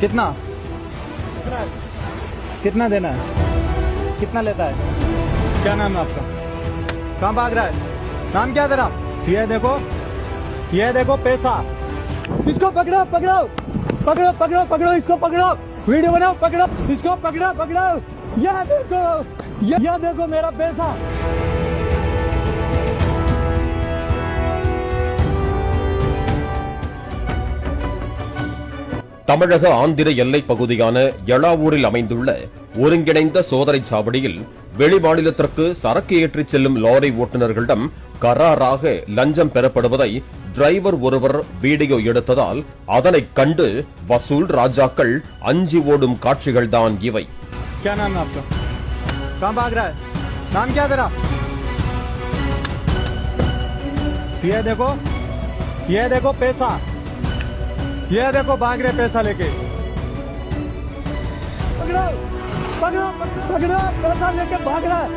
कितना कितना देना है? कितना लेता है? क्या नाम है आपका? कहाँ भाग रहा है? नाम क्या तेरा? ये देखो पैसा। इसको पकड़ो पकड़ो पकड़ो पकड़ो पकड़ो इसको पकड़ो, वीडियो बनाओ, पकड़ो इसको, पकड़ो पकड़ो। ये देखो मेरा पैसा। தமிழக ஆந்திர எல்லைப் பகுதியான எளாவூரில் அமைந்துள்ள ஒருங்கிணைந்த சோதனைச் சாவடியில் வெளிமாநிலத்திற்கு சரக்கு ஏற்றிச் செல்லும் லாரி ஓட்டுநர்களிடம் கராராக லஞ்சம் பெறப்படுவதை டிரைவர் ஒருவர் வீடியோ எடுத்ததால் அதனைக் கண்டு வசூல் ராஜாக்கள் அஞ்சி ஓடும் காட்சிகள்தான் இவை. क्या नाम है आपका? कहाँ भाग रहा है? नाम क्या तेरा? ये देखो पैसा। ये देखो भाग रहे पैसा लेके। पकड़ो पकड़ो पकड़ो, पैसा लेके भाग रहा है।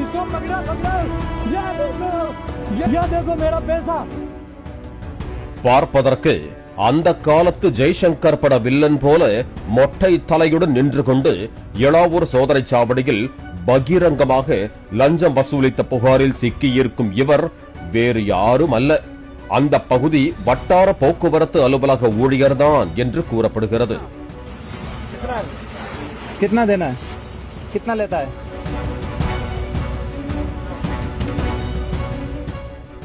इसको पकड़ो पकड़ो। ये देखो मेरा पैसा। பார்ப்பதற்கு அந்த காலத்து ஜெய்சங்கர் பட வில்லன் போல மொட்டை தலையுடன் நின்று கொண்டு எளாவூர் சோதனைச் சாவடியில் பகிரங்கமாக லஞ்சம் வசூலித்த புகாரில் சிக்கியிருக்கும் இவர் வேறு யாரும் அல்ல, அந்த பகுதி வட்டார போக்குவரத்து அலுவலக ஊழியர்தான் என்று கூறப்படுகிறது. कितना देना है? कितना लेता है?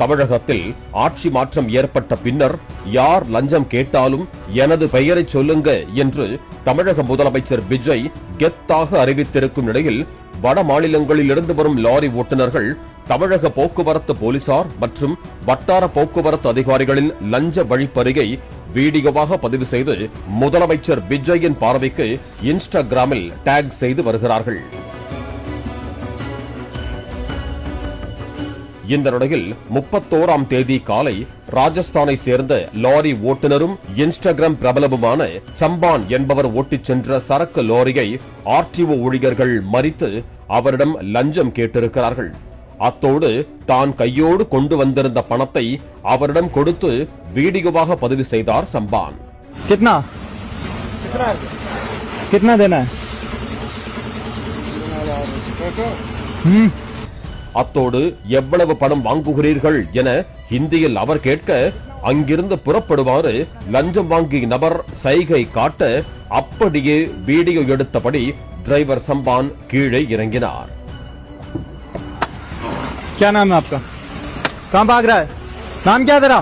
தமிழகத்தில் ஆட்சி மாற்றம் ஏற்பட்ட பின்னர் யார் லஞ்சம் கேட்டாலும் எனது பெயரை சொல்லுங்க என்று தமிழக முதலமைச்சர் விஜய் கெத்தாக அறிவித்திருக்கும் நிலையில் வட மாநிலங்களிலிருந்து வரும் லாரி ஓட்டுநர்கள் தமிழக போக்குவரத்து போலீசார் மற்றும் வட்டார போக்குவரத்து அதிகாரிகளின் லஞ்ச வழிப்பறியை வீடியோவாக பதிவு செய்து முதலமைச்சர் விஜயின் பார்வைக்கு இன்ஸ்டாகிராமில் டாக் செய்து வருகிறார்கள். இந்த நிலையில் 31ஆம் தேதி காலை ராஜஸ்தானை சேர்ந்த லாரி ஓட்டுநரும் இன்ஸ்டாகிராம் பிரபலமுமான சம்பான் என்பவர் ஓட்டிச் சென்ற சரக்கு லாரியை ஆர்டிஓ ஊழியர்கள் மறித்து அவரிடம் லஞ்சம் கேட்டிருக்கிறார்கள். அத்தோடு தான் கையோடு கொண்டு வந்திருந்த பணத்தை அவரிடம் கொடுத்து வீடியோவாக பதிவு செய்தார் சம்பான். कितना देना है? அத்தோடு எவ்வளவு பணம் வாங்குகிறீர்கள் என ஹிந்தியில் அவர் கேட்க அங்கிருந்து புறப்படுவாறு லஞ்சம் வாங்கிய நபர் சைகை காட்ட அப்படியே வீடியோ எடுத்தபடி டிரைவர் சம்பான் கீழே இறங்கினார். क्या नाम है आपका? कहाँ भाग रहा है? नाम क्या तेरा?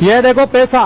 ये देखो पैसा।